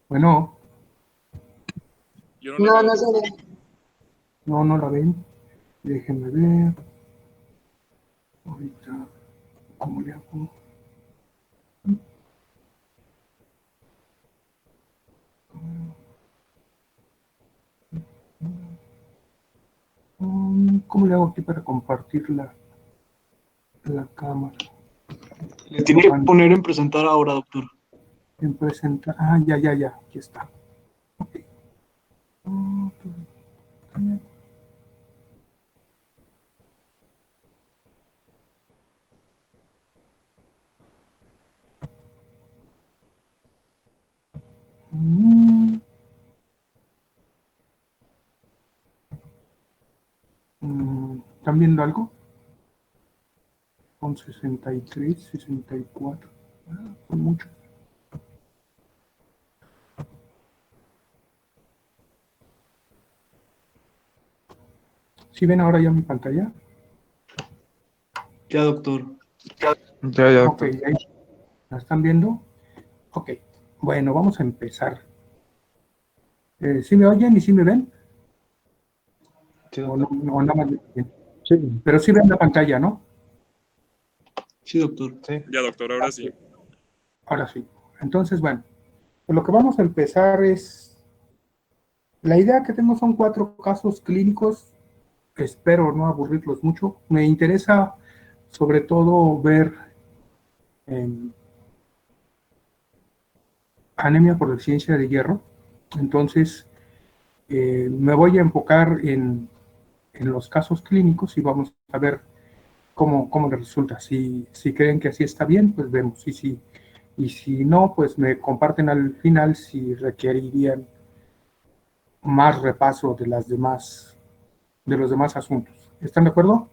Bueno, Yo no la No, veo. no se ve. no la ven. Déjenme ver. Ahorita, ¿cómo le hago? ¿Cómo le hago aquí para compartir la cámara? Le tiene que poner en presentar ahora, doctor. En presentar. Ya. Aquí está. Ok. Mm, ¿Están viendo algo? Con 63, 64. Son muchos. ¿Sí ven ahora ya mi pantalla? Ya, doctor. Ya, Ok, doctor. ahí. ¿La están viendo? Ok. Bueno, vamos a empezar. ¿Sí me oyen y sí me ven? Sí, O doctor. no, nada más bien. Sí. Pero sí ven la pantalla, ¿no? Sí, doctor. Sí. Ya, doctor, ahora sí. Ahora sí. Entonces, bueno, pues lo que vamos a empezar es. La idea que tengo son 4 casos clínicos. Espero no aburrirlos mucho. Me interesa sobre todo ver em, anemia por deficiencia de hierro. Entonces, me voy a enfocar en los casos clínicos y vamos a ver cómo les resulta. Si creen que así está bien, pues vemos. Y si no, pues me comparten al final si requerirían más repaso de los demás asuntos. ¿Están de acuerdo?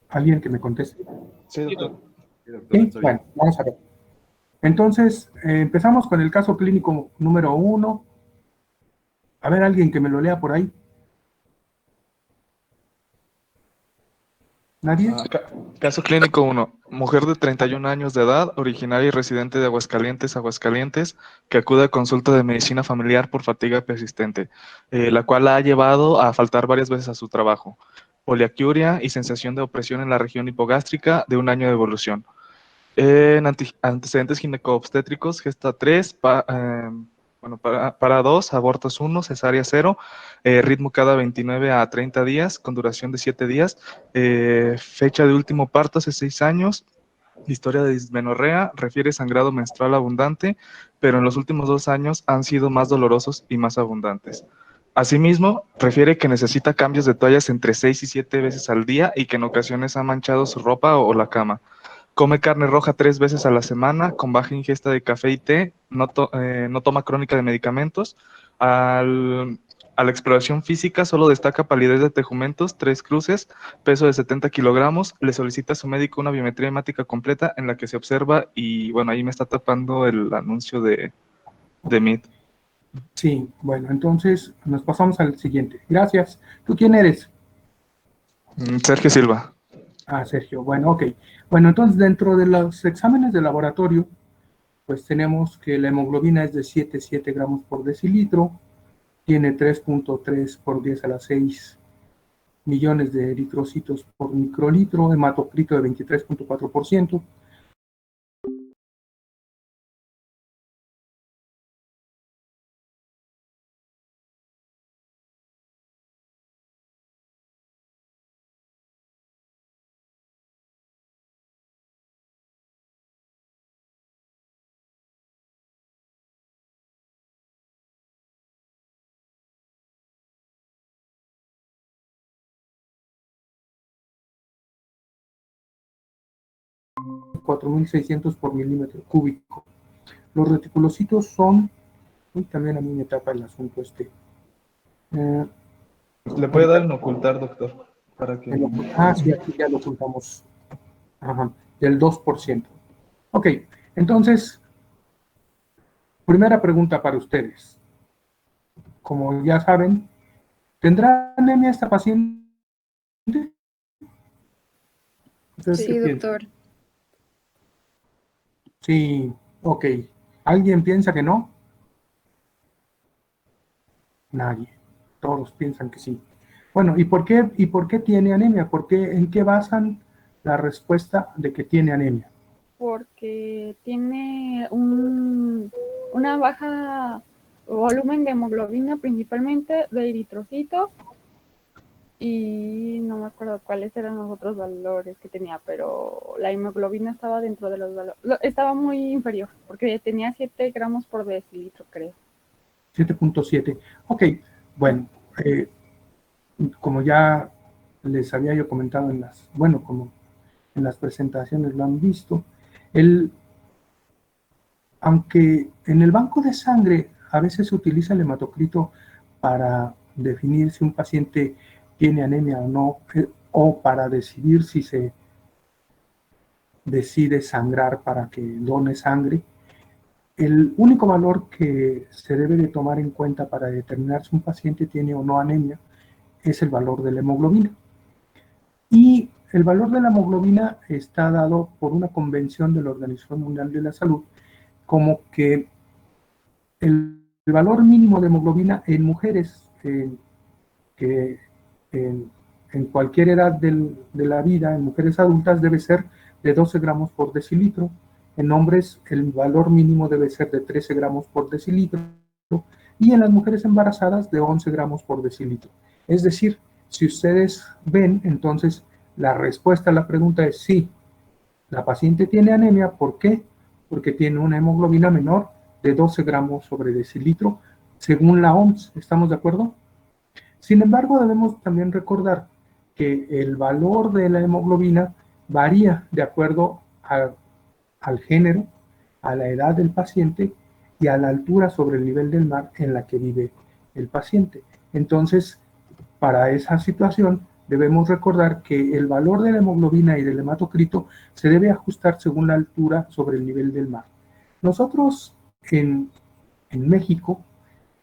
¿Alguien que me conteste? Sí, doctor. Sí, doctor, Sí, está bien. bueno, vamos a ver. Entonces, empezamos con el caso clínico número 1. A ver, alguien que me lo lea por ahí. ¿Nadie? Caso clínico 1. Mujer de 31 años de edad, originaria y residente de Aguascalientes, que acude a consulta de medicina familiar por fatiga persistente, la cual la ha llevado a faltar varias veces a su trabajo. Poliaquiuria y sensación de opresión en la región hipogástrica de un año de evolución. En antecedentes gineco-obstétricos, gesta 3, para 2, abortos 1, cesárea 0, ritmo cada 29 a 30 días, con duración de 7 días, fecha de último parto hace 6 años, historia de dismenorrea, refiere sangrado menstrual abundante, pero en los últimos 2 años han sido más dolorosos y más abundantes. Asimismo, refiere que necesita cambios de toallas entre 6 y 7 veces al día y que en ocasiones ha manchado su ropa o la cama. Come carne roja 3 veces a la semana, con baja ingesta de café y té, no toma crónica de medicamentos. A la exploración física solo destaca palidez de tejumentos, 3 cruces, peso de 70 kilogramos. Le solicita a su médico una biometría hemática completa en la que se observa, y bueno, ahí me está tapando el anuncio de MIT. Sí, bueno, entonces nos pasamos al siguiente. Gracias. ¿Tú quién eres? Sergio Silva. Sergio. Bueno, ok. Bueno, entonces dentro de los exámenes de laboratorio, pues tenemos que la hemoglobina es de 7,7 gramos por decilitro, tiene 3,3 por 10 a la 6 millones de eritrocitos por microlitro, hematocrito de 23,4%. $4,600 por milímetro cúbico. Los reticulocitos son, y también a mí me tapa el asunto este. ¿Le puede dar en ocultar, doctor? Para que... Sí, aquí ya lo ocultamos. Ajá, del 2%. Ok, entonces, primera pregunta para ustedes. Como ya saben, ¿tendrá anemia esta paciente? ¿Ustedes qué Sí, piensan? doctor. Sí, ok. ¿Alguien piensa que no? Nadie. Todos piensan que sí. Bueno, ¿y por qué tiene anemia? ¿En qué basan la respuesta de que tiene anemia? Porque tiene una baja volumen de hemoglobina, principalmente de eritrocitos, y no me acuerdo cuáles eran los otros valores que tenía, pero la hemoglobina estaba dentro de los valores, estaba muy inferior, porque tenía 7 gramos por decilitro, creo. 7.7. Ok, bueno, como ya les había yo comentado como en las presentaciones lo han visto, aunque en el banco de sangre a veces se utiliza el hematocrito para definir si un paciente tiene anemia o no, o para decidir si se decide sangrar para que done sangre, el único valor que se debe de tomar en cuenta para determinar si un paciente tiene o no anemia es el valor de la hemoglobina. Y el valor de la hemoglobina está dado por una convención de la Organización Mundial de la Salud como que el valor mínimo de hemoglobina en mujeres que en cualquier edad de la vida, en mujeres adultas, debe ser de 12 gramos por decilitro. En hombres el valor mínimo debe ser de 13 gramos por decilitro y en las mujeres embarazadas de 11 gramos por decilitro. Es decir, si ustedes ven, entonces la respuesta a la pregunta es sí, la paciente tiene anemia. ¿Por qué? Porque tiene una hemoglobina menor de 12 gramos sobre decilitro, según la OMS. ¿Estamos de acuerdo? Sin embargo, debemos también recordar que el valor de la hemoglobina varía de acuerdo al género, a la edad del paciente y a la altura sobre el nivel del mar en la que vive el paciente. Entonces, para esa situación, debemos recordar que el valor de la hemoglobina y del hematocrito se debe ajustar según la altura sobre el nivel del mar. Nosotros en México,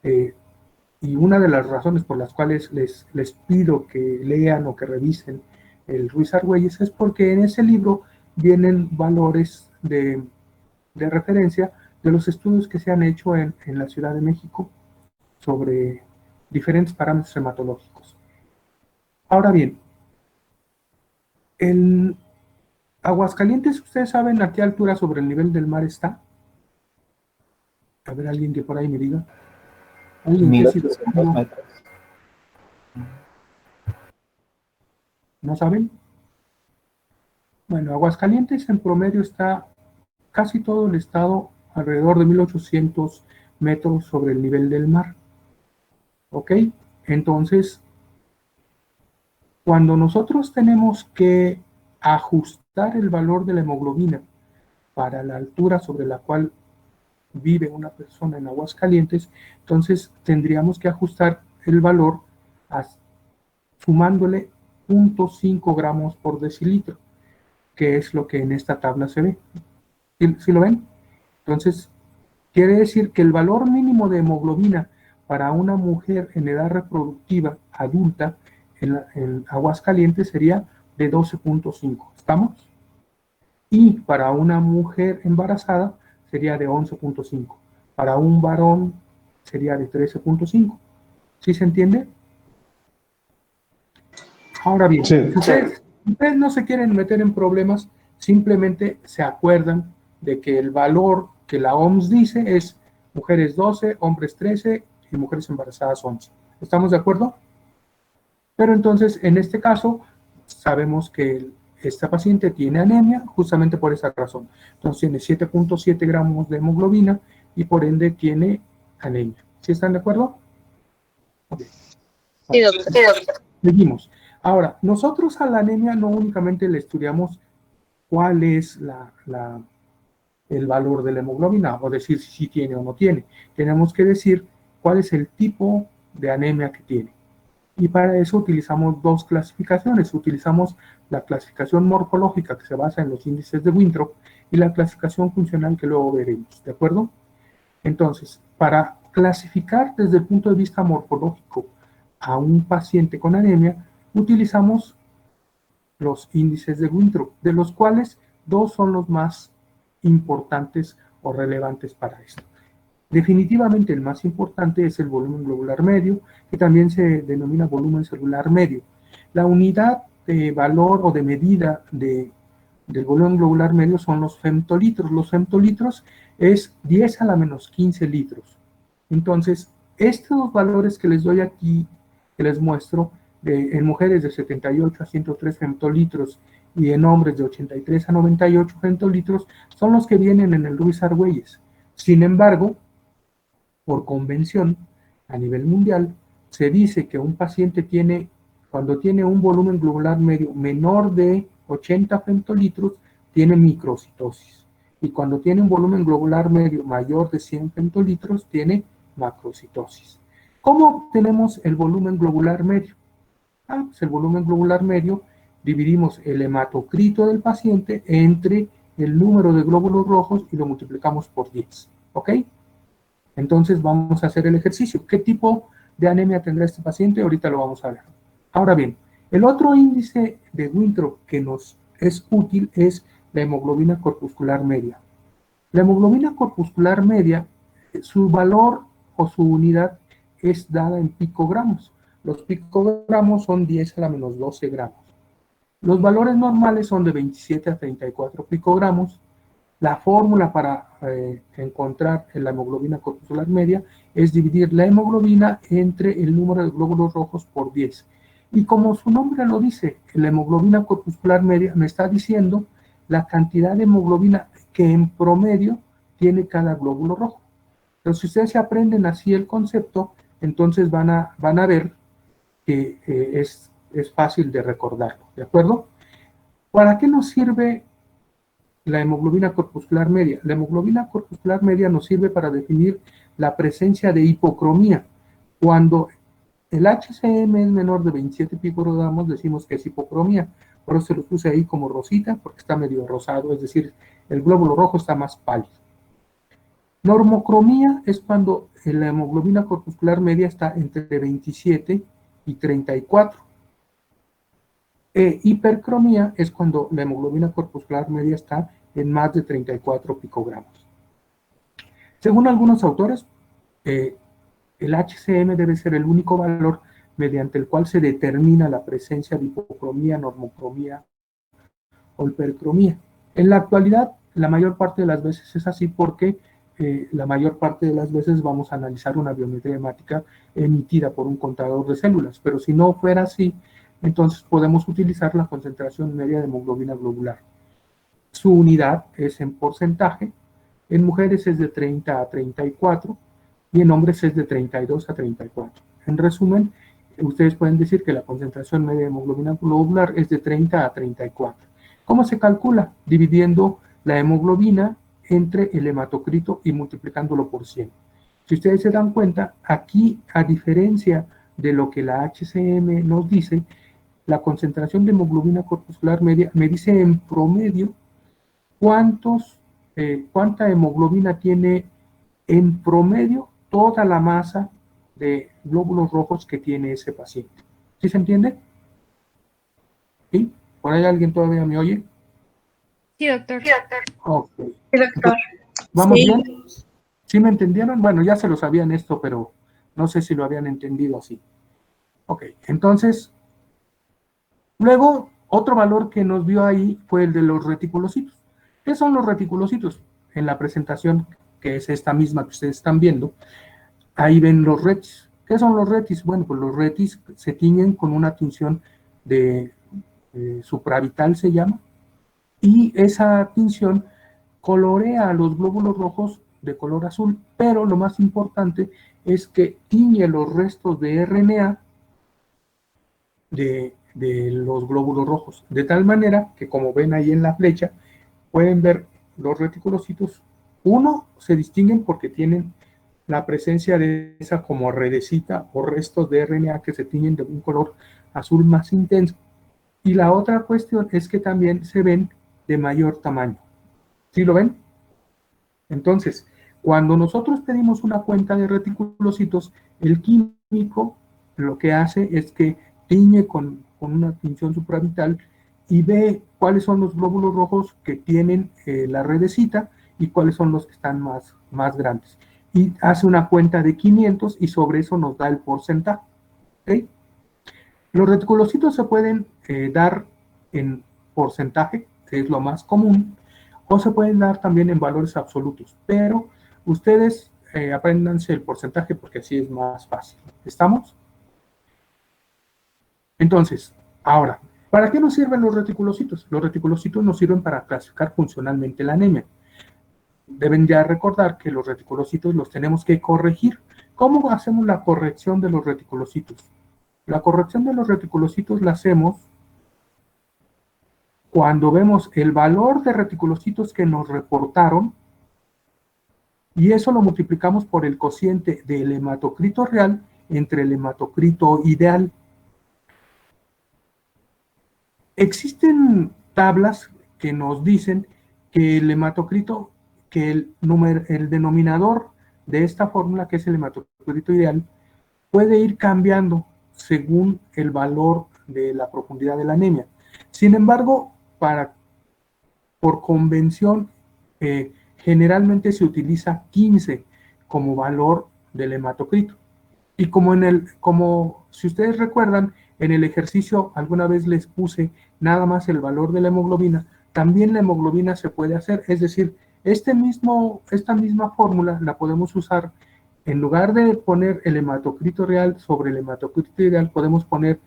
y una de las razones por las cuales les pido que lean o que revisen el Ruiz Argüelles es porque en ese libro vienen valores de referencia de los estudios que se han hecho en la Ciudad de México sobre diferentes parámetros hematológicos. Ahora bien, en Aguascalientes, ¿ustedes saben a qué altura sobre el nivel del mar está? A ver, alguien que por ahí me diga. ¿Alguien que sí? 1800 metros. ¿No saben? Bueno, Aguascalientes en promedio está casi todo el estado alrededor de 1800 metros sobre el nivel del mar. ¿Ok? Entonces, cuando nosotros tenemos que ajustar el valor de la hemoglobina para la altura sobre la cual vive una persona en Aguascalientes, entonces tendríamos que ajustar el valor sumándole 0.5 gramos por decilitro, que es lo que en esta tabla se ve. ¿Sí lo ven? Entonces, quiere decir que el valor mínimo de hemoglobina para una mujer en edad reproductiva adulta en Aguascalientes sería de 12.5. ¿Estamos? Y para una mujer embarazada sería de 11.5. Para un varón sería de 13.5. ¿Sí se entiende? Ahora bien, Sí. si ustedes no se quieren meter en problemas, simplemente se acuerdan de que el valor que la OMS dice es mujeres 12, hombres 13 y mujeres embarazadas 11. ¿Estamos de acuerdo? Pero entonces, en este caso, sabemos que esta paciente tiene anemia justamente por esa razón. Entonces tiene 7.7 gramos de hemoglobina y por ende tiene anemia. ¿Sí están de acuerdo? Okay. Sí, doctor. Seguimos. Ahora, nosotros a la anemia no únicamente le estudiamos cuál es el valor de la hemoglobina, o decir si tiene o no tiene. Tenemos que decir cuál es el tipo de anemia que tiene. Y para eso utilizamos dos clasificaciones. Utilizamos la clasificación morfológica, que se basa en los índices de Winthrop, y la clasificación funcional, que luego veremos. ¿De acuerdo? Entonces, para clasificar desde el punto de vista morfológico a un paciente con anemia, utilizamos los índices de Winthrop, de los cuales dos son los más importantes o relevantes para esto. Definitivamente el más importante es el volumen globular medio, que también se denomina volumen celular medio. La unidad de valor o de medida del volumen globular medio son los femtolitros. Los femtolitros es 10 a la menos 15 litros. Entonces, estos valores que les doy aquí, que les muestro, en mujeres de 78 a 103 femtolitros y en hombres de 83 a 98 femtolitros, son los que vienen en el Ruiz-Argüelles. Sin embargo, por convención, a nivel mundial, se dice que un paciente tiene, cuando tiene un volumen globular medio menor de 80 femtolitros, tiene microcitosis. Y cuando tiene un volumen globular medio mayor de 100 femtolitros, tiene macrocitosis. ¿Cómo obtenemos el volumen globular medio? Pues el volumen globular medio, dividimos el hematocrito del paciente entre el número de glóbulos rojos y lo multiplicamos por 10. ¿Ok? Entonces vamos a hacer el ejercicio. ¿Qué tipo de anemia tendrá este paciente? Ahorita lo vamos a ver. Ahora bien, el otro índice de Winthrop que nos es útil es la hemoglobina corpuscular media. La hemoglobina corpuscular media, su valor o su unidad es dada en picogramos. Los picogramos son 10 a la menos 12 gramos. Los valores normales son de 27 a 34 picogramos. La fórmula para encontrar la hemoglobina corpuscular media es dividir la hemoglobina entre el número de glóbulos rojos por 10. Y como su nombre lo dice, la hemoglobina corpuscular media me está diciendo la cantidad de hemoglobina que en promedio tiene cada glóbulo rojo. Pero si ustedes se aprenden así el concepto, entonces van a ver que es fácil de recordarlo, ¿de acuerdo? ¿Para qué nos sirve la hemoglobina corpuscular media? La hemoglobina corpuscular media nos sirve para definir la presencia de hipocromía. Cuando el HCM es menor de 27 picogramos, decimos que es hipocromía. Por eso se lo puse ahí como rosita, porque está medio rosado, es decir, el glóbulo rojo está más pálido. Normocromía es cuando la hemoglobina corpuscular media está entre 27 y 34. Hipercromía es cuando la hemoglobina corpuscular media está en más de 34 picogramos. Según algunos autores, el HCM debe ser el único valor mediante el cual se determina la presencia de hipocromía, normocromía o hipercromía. En la actualidad, la mayor parte de las veces es así porque la mayor parte de las veces vamos a analizar una biometría hemática emitida por un contador de células, pero si no fuera así, entonces podemos utilizar la concentración media de hemoglobina globular. Su unidad es en porcentaje, en mujeres es de 30 a 34 y en hombres es de 32 a 34. En resumen, ustedes pueden decir que la concentración media de hemoglobina globular es de 30 a 34. ¿Cómo se calcula? Dividiendo la hemoglobina entre el hematocrito y multiplicándolo por 100. Si ustedes se dan cuenta, aquí, a diferencia de lo que la HCM nos dice, la concentración de hemoglobina corpuscular media me dice en promedio cuánta hemoglobina tiene en promedio toda la masa de glóbulos rojos que tiene ese paciente. ¿Sí se entiende? ¿Sí? ¿Por ahí alguien todavía me oye? Sí, doctor. Ok. Sí, doctor. ¿Vamos Sí. bien? ¿Sí me entendieron? Bueno, ya se lo sabían esto, pero no sé si lo habían entendido así. Ok, entonces, luego, otro valor que nos dio ahí fue el de los reticulocitos. ¿Qué son los reticulocitos? En la presentación, que es esta misma que ustedes están viendo, ahí ven los retis. ¿Qué son los retis? Bueno, pues los retis se tiñen con una tinción de supravital, se llama, y esa tinción colorea a los glóbulos rojos de color azul, pero lo más importante es que tiñe los restos de RNA de los glóbulos rojos, de tal manera que, como ven ahí en la flecha, pueden ver los reticulocitos. Uno, se distinguen porque tienen la presencia de esa como redecita o restos de RNA que se tiñen de un color azul más intenso. Y la otra cuestión es que también se ven de mayor tamaño. ¿Sí lo ven? Entonces, cuando nosotros pedimos una cuenta de reticulocitos, el químico lo que hace es que tiñe con una tinción supravital y ve cuáles son los glóbulos rojos que tienen la redecita y cuáles son los que están más grandes. Y hace una cuenta de 500 y sobre eso nos da el porcentaje. ¿Ok? Los reticulocitos se pueden dar en porcentaje, que es lo más común, o se pueden dar también en valores absolutos, pero ustedes apréndanse el porcentaje porque así es más fácil. ¿Estamos? Entonces, ahora, ¿para qué nos sirven los reticulocitos? Los reticulocitos nos sirven para clasificar funcionalmente la anemia. Deben ya recordar que los reticulocitos los tenemos que corregir. ¿Cómo hacemos la corrección de los reticulocitos? La corrección de los reticulocitos la hacemos cuando vemos el valor de reticulocitos que nos reportaron y eso lo multiplicamos por el cociente del hematocrito real entre el hematocrito ideal. Existen tablas que nos dicen que el hematocrito, que el denominador de esta fórmula, que es el hematocrito ideal, puede ir cambiando según el valor de la profundidad de la anemia. Sin embargo, por convención, generalmente se utiliza 15 como valor del hematocrito. Y como si ustedes recuerdan, en el ejercicio alguna vez les puse nada más el valor de la hemoglobina, también la hemoglobina se puede hacer, es decir, esta misma fórmula la podemos usar, en lugar de poner el hematocrito real sobre el hematocrito ideal, podemos poner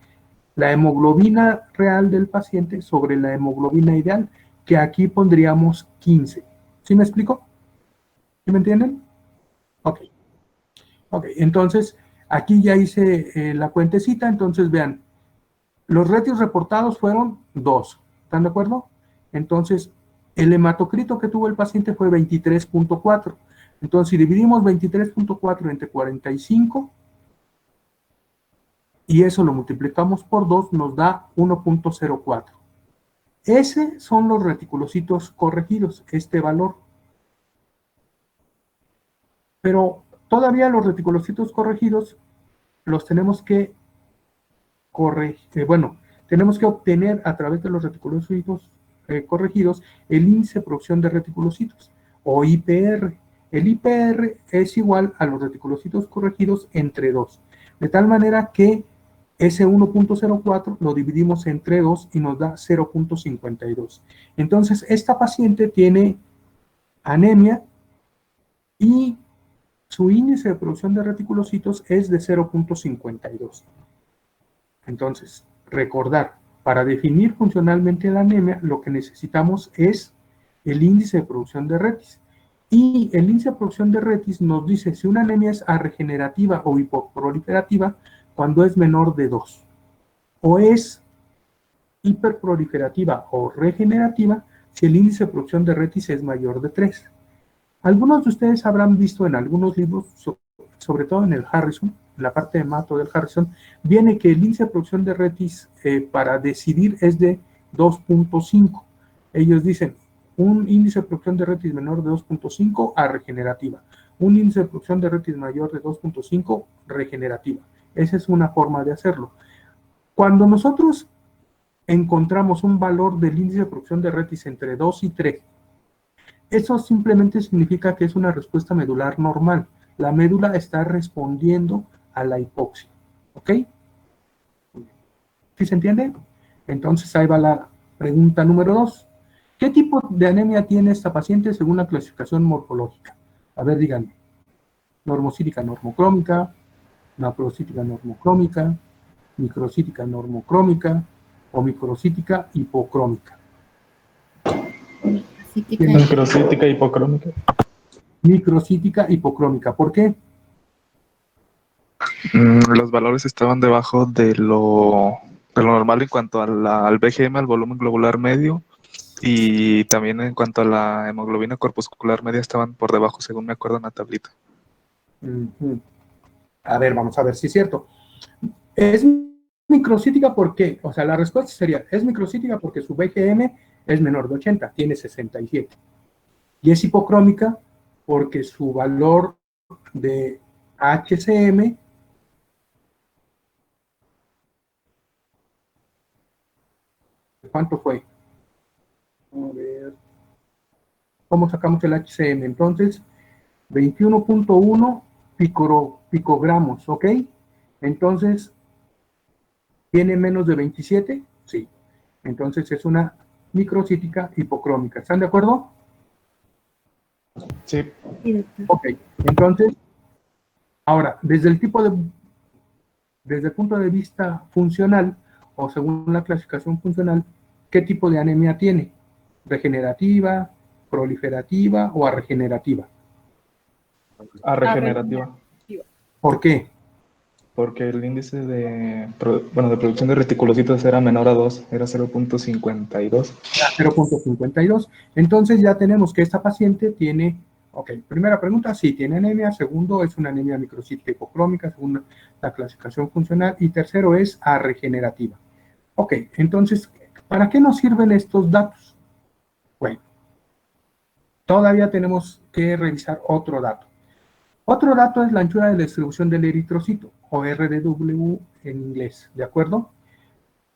la hemoglobina real del paciente sobre la hemoglobina ideal, que aquí pondríamos 15. ¿Sí me explico? ¿Sí me entienden? Ok. Ok, entonces aquí ya hice la cuentecita, entonces vean, los retios reportados fueron 2, ¿están de acuerdo? Entonces, el hematocrito que tuvo el paciente fue 23.4. Entonces, si dividimos 23.4 entre 45, y eso lo multiplicamos por 2, nos da 1.04. Ese son los reticulocitos corregidos, este valor. Pero todavía los reticulocitos corregidos los tenemos que tenemos que obtener a través de los reticulocitos corregidos el índice de producción de reticulocitos, o IPR. El IPR es igual a los reticulocitos corregidos entre 2, de tal manera que ese 1.04 lo dividimos entre 2 y nos da 0.52. Entonces, esta paciente tiene anemia y su índice de producción de reticulocitos es de 0.52. Entonces, recordar, para definir funcionalmente la anemia, lo que necesitamos es el índice de producción de retis. Y el índice de producción de retis nos dice si una anemia es arregenerativa o hipoproliferativa cuando es menor de 2. O es hiperproliferativa o regenerativa si el índice de producción de retis es mayor de 3. Algunos de ustedes habrán visto en algunos libros, sobre todo en el Harrison, en la parte de mato del Harrison, viene que el índice de producción de retis para decidir es de 2.5. Ellos dicen, un índice de producción de retis menor de 2.5 a regenerativa. Un índice de producción de retis mayor de 2.5 regenerativa. Esa es una forma de hacerlo. Cuando nosotros encontramos un valor del índice de producción de retis entre 2 y 3, eso simplemente significa que es una respuesta medular normal. La médula está respondiendo a la hipoxia. ¿Ok? ¿Sí se entiende? Entonces ahí va la pregunta número 2. ¿Qué tipo de anemia tiene esta paciente según la clasificación morfológica? A ver, díganme. Normocítica normocrómica, macrocítica normocrómica, microcítica normocrómica o microcítica hipocrómica. Microcítica hipocrómica. Microcítica hipocrómica. ¿Por qué? Los valores estaban debajo de lo normal en cuanto al BGM, al volumen globular medio, y también en cuanto a la hemoglobina corpuscular media estaban por debajo, según me acuerdo en la tablita. A ver, vamos a ver si es cierto. Es microcítica porque, o sea, la respuesta sería, es microcítica porque su BGM es menor de 80, tiene 67. Y es hipocrómica porque su valor de HCM ¿cuánto fue? A ver. ¿Cómo sacamos el HCM? Entonces, 21.1 picogramos, ¿ok? Entonces, ¿tiene menos de 27? Sí. Entonces es una microcítica hipocrómica. ¿Están de acuerdo? Sí. Ok. Entonces, ahora, desde el punto de vista funcional, o según la clasificación funcional, ¿qué tipo de anemia tiene? ¿Regenerativa, proliferativa o regenerativa? A regenerativa. ¿Por qué? Porque el índice de producción de reticulocitos era menor a 2, era 0.52. 0.52. Entonces ya tenemos que esta paciente tiene, ok, primera pregunta, sí, tiene anemia. Segundo, es una anemia microcítica hipocrómica, según la clasificación funcional. Y tercero, es regenerativa. Ok, entonces, ¿para qué nos sirven estos datos? Bueno, todavía tenemos que revisar otro dato. Otro dato es la anchura de la distribución del eritrocito, o RDW en inglés, ¿de acuerdo?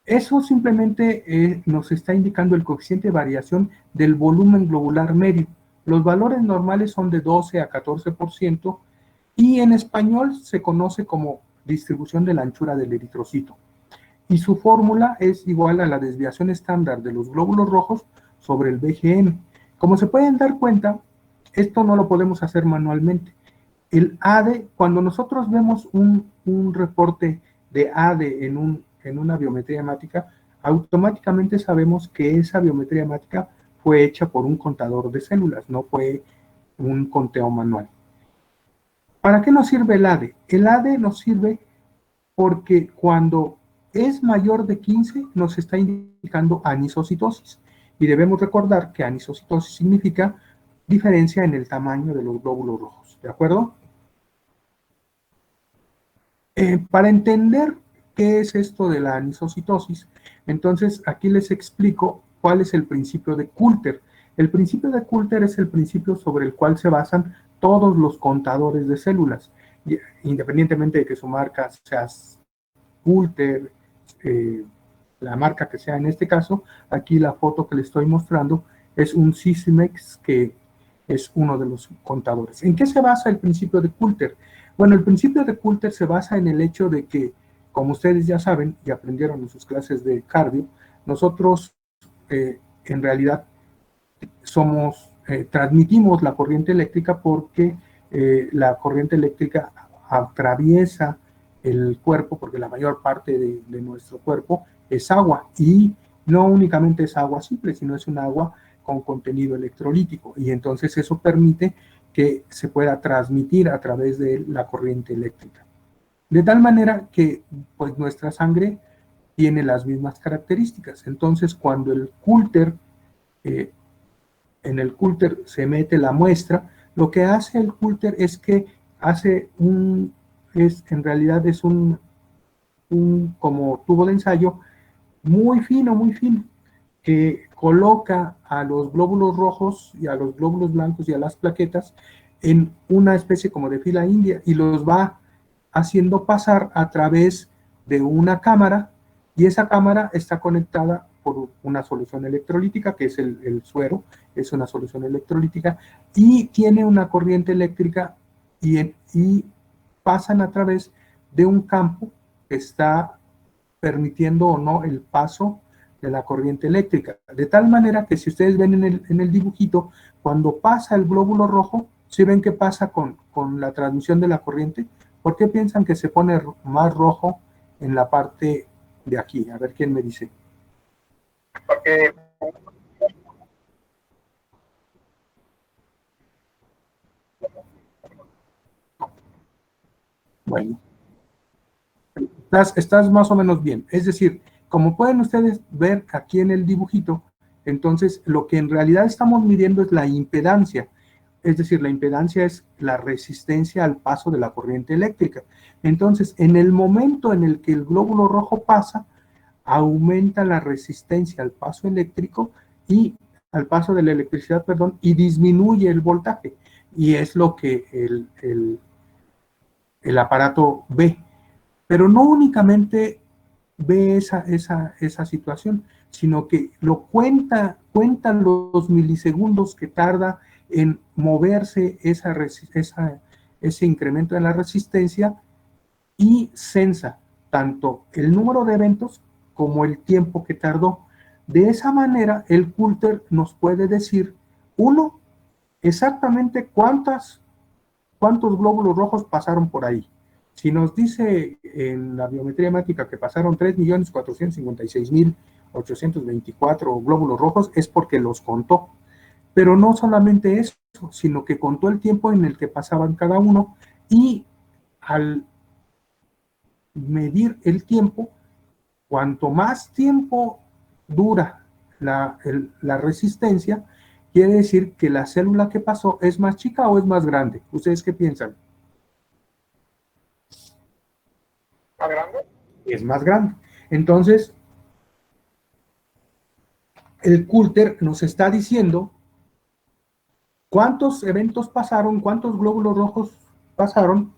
Eso simplemente nos está indicando el coeficiente de variación del volumen globular medio. Los valores normales son de 12 a 14% y en español se conoce como distribución de la anchura del eritrocito. Y su fórmula es igual a la desviación estándar de los glóbulos rojos sobre el BGM. Como se pueden dar cuenta, esto no lo podemos hacer manualmente. El ADE, cuando nosotros vemos un reporte de ADE en una biometría hemática, automáticamente sabemos que esa biometría hemática fue hecha por un contador de células, no fue un conteo manual. ¿Para qué nos sirve el ADE? El ADE nos sirve porque cuando es mayor de 15 nos está indicando anisocitosis. Y debemos recordar que anisocitosis significa diferencia en el tamaño de los glóbulos rojos, ¿de acuerdo? Para entender qué es esto de la anisocitosis, entonces aquí les explico cuál es el principio de Coulter. El principio de Coulter es el principio sobre el cual se basan todos los contadores de células, independientemente de que su marca sea Coulter, la marca que sea en este caso. Aquí la foto que les estoy mostrando es un Sysmex, que es uno de los contadores. ¿En qué se basa el principio de Coulter? Bueno, el principio de Coulter se basa en el hecho de que, como ustedes ya saben y aprendieron en sus clases de cardio, nosotros en realidad transmitimos la corriente eléctrica porque la corriente eléctrica atraviesa el cuerpo, porque la mayor parte de nuestro cuerpo es agua, y no únicamente es agua simple, sino es un agua con contenido electrolítico, y entonces eso permite que se pueda transmitir a través de la corriente eléctrica. De tal manera que pues, nuestra sangre tiene las mismas características. Entonces, cuando el Coulter, en el Coulter se mete la muestra, lo que hace el Coulter es que hace en realidad es un como tubo de ensayo muy fino, que coloca a los glóbulos rojos y a los glóbulos blancos y a las plaquetas en una especie como de fila india y los va haciendo pasar a través de una cámara, y esa cámara está conectada por una solución electrolítica, que es el suero, es una solución electrolítica, y tiene una corriente eléctrica y pasan a través de un campo que está permitiendo o no el paso de la corriente eléctrica. De tal manera que si ustedes ven en el dibujito, cuando pasa el glóbulo rojo, ¿sí ven qué pasa con la transmisión de la corriente? ¿Por qué piensan que se pone más rojo en la parte de aquí? A ver quién me dice. Porque bueno, estás más o menos bien. Es decir, como pueden ustedes ver aquí en el dibujito, entonces lo que en realidad estamos midiendo es la impedancia. Es decir, la impedancia es la resistencia al paso de la corriente eléctrica. Entonces, en el momento en el que el glóbulo rojo pasa, aumenta la resistencia al paso eléctrico y al paso de la electricidad, perdón, y disminuye el voltaje. Y es lo que el aparato ve. Pero no únicamente ve esa situación, sino que cuenta los milisegundos que tarda en moverse ese incremento de la resistencia y censa tanto el número de eventos como el tiempo que tardó. De esa manera, el Coulter nos puede decir, uno, exactamente cuántos glóbulos rojos pasaron por ahí. Si nos dice en la biometría hemática que pasaron 3.456.824 glóbulos rojos, es porque los contó. Pero no solamente eso, sino que contó el tiempo en el que pasaban cada uno, y al medir el tiempo, cuanto más tiempo dura la resistencia, quiere decir que la célula que pasó es más chica o es más grande. ¿Ustedes qué piensan? ¿Más grande? Es más grande. Entonces, el Coulter nos está diciendo cuántos eventos pasaron, cuántos glóbulos rojos pasaron,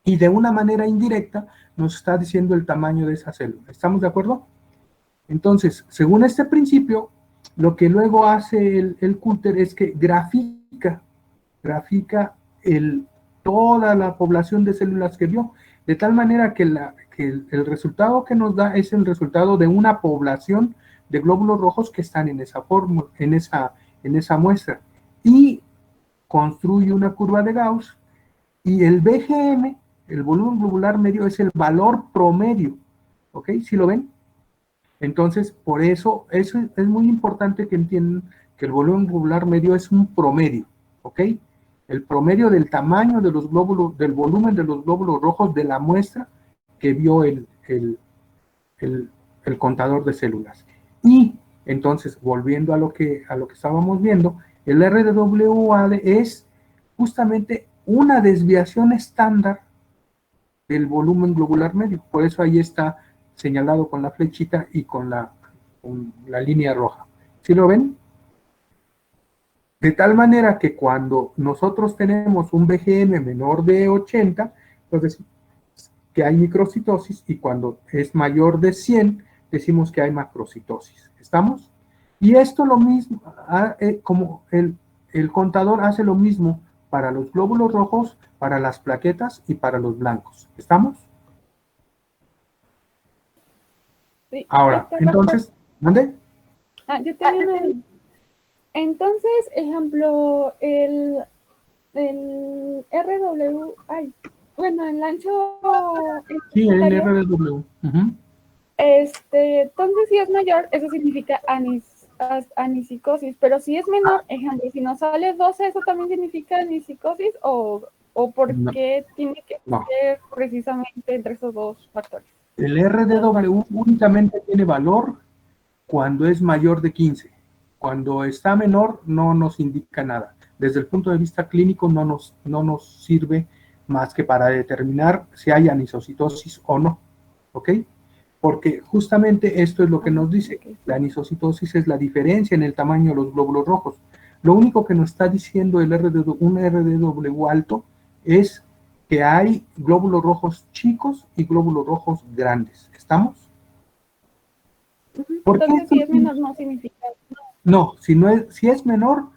y de una manera indirecta nos está diciendo el tamaño de esa célula. ¿Estamos de acuerdo? Entonces, según este principio, lo que luego hace el Coulter es que grafica toda la población de células que vio, de tal manera que el resultado que nos da es el resultado de una población de glóbulos rojos que están en esa fórmula, en esa muestra, y construye una curva de Gauss, y el BGM, el volumen globular medio, es el valor promedio. ¿Ok? ¿Sí lo ven? Entonces, por eso es muy importante que entiendan que el volumen globular medio es un promedio. ¿Ok? El promedio del tamaño de los glóbulos, del volumen de los glóbulos rojos de la muestra que vio el contador de células. Y entonces, volviendo a lo que estábamos viendo, el RDWAD es justamente una desviación estándar del volumen globular medio. Por eso ahí está señalado con la flechita y con la línea roja. ¿Sí lo ven? De tal manera que cuando nosotros tenemos un BGM menor de 80, entonces que hay microcitosis, y cuando es mayor de 100, decimos que hay macrocitosis. ¿Estamos? Y esto lo mismo, como el contador hace lo mismo para los glóbulos rojos, para las plaquetas y para los blancos. ¿Estamos? Sí, Ahora, está entonces, ¿dónde? yo tenía una... Entonces, ejemplo, el RW, bueno, el ancho, Sí, el interior, RDW. entonces si es mayor, eso significa anisicosis, pero si es menor, ejemplo, si nos sale 12, ¿eso también significa anisicosis o por No. qué tiene que No. ser precisamente entre esos dos factores? El RDW únicamente tiene valor cuando es mayor de 15. Cuando está menor, no nos indica nada. Desde el punto de vista clínico, no nos sirve más que para determinar si hay anisocitosis o no. ¿Ok? Porque justamente esto es lo que nos dice. La anisocitosis es la diferencia en el tamaño de los glóbulos rojos. Lo único que nos está diciendo un RDW alto es que hay glóbulos rojos chicos y glóbulos rojos grandes. ¿Estamos? Entonces, si es menor, no significa... No, si es menor,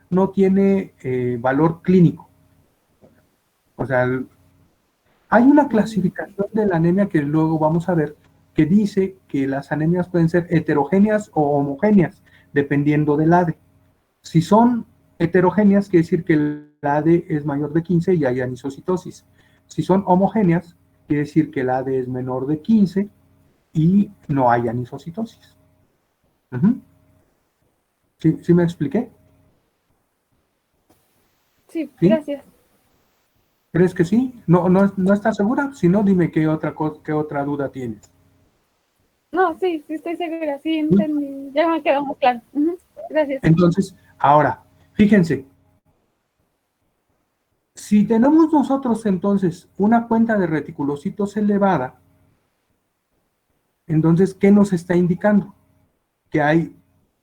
no tiene valor clínico. O sea, hay una clasificación de la anemia que luego vamos a ver, que dice que las anemias pueden ser heterogéneas o homogéneas, dependiendo del ADE. Si son heterogéneas, quiere decir que el ADE es mayor de 15 y hay anisocitosis. Si son homogéneas, quiere decir que el ADE es menor de 15 y no hay anisocitosis. ¿Sí me expliqué? Sí, ¿Sí? gracias. ¿Crees que sí? ¿No estás segura? Si no, dime qué otra duda tienes. No, sí estoy segura, sí, entendí. Ya me quedó muy claro. Gracias. Entonces, ahora, fíjense, si tenemos nosotros entonces una cuenta de reticulocitos elevada, entonces, ¿qué nos está indicando? Que hay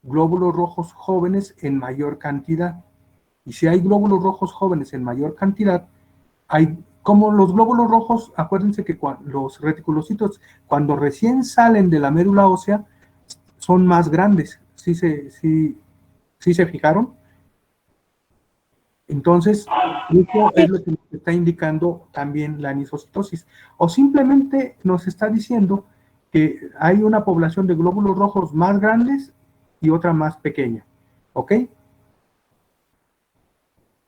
glóbulos rojos jóvenes en mayor cantidad. Y si hay glóbulos rojos jóvenes en mayor cantidad, como los glóbulos rojos, acuérdense que los reticulocitos, cuando recién salen de la médula ósea, son más grandes. ¿Sí se fijaron? Entonces, eso es lo que nos está indicando también la anisocitosis. O simplemente nos está diciendo que hay una población de glóbulos rojos más grandes y otra más pequeña. ¿Ok?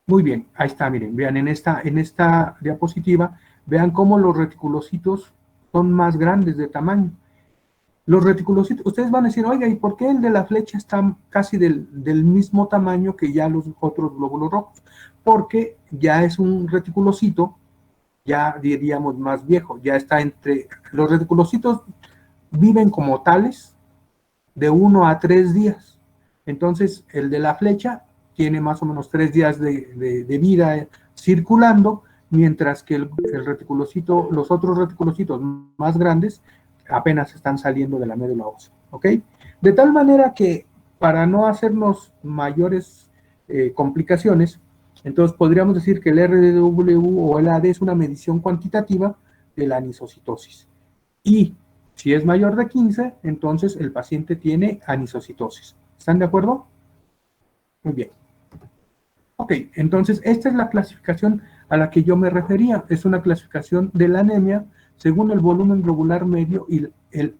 Muy bien, ahí está, miren, vean en esta diapositiva, vean cómo los reticulocitos son más grandes de tamaño. Los reticulocitos, ustedes van a decir, oiga, ¿y por qué el de la flecha está casi del mismo tamaño que ya los otros glóbulos rojos? Porque ya es un reticulocito, ya diríamos más viejo, ya está entre, los reticulocitos viven como tales de 1 a 3 días. Entonces, el de la flecha tiene más o menos 3 días de vida circulando, mientras que el reticulocito, los otros reticulocitos más grandes apenas están saliendo de la médula ósea, ¿ok? De tal manera que para no hacernos mayores complicaciones, entonces podríamos decir que el RDW o el AD es una medición cuantitativa de la anisocitosis. Y si es mayor de 15, entonces el paciente tiene anisocitosis. ¿Están de acuerdo? Muy bien. Ok, entonces esta es la clasificación a la que yo me refería. Es una clasificación de la anemia según el volumen globular medio y el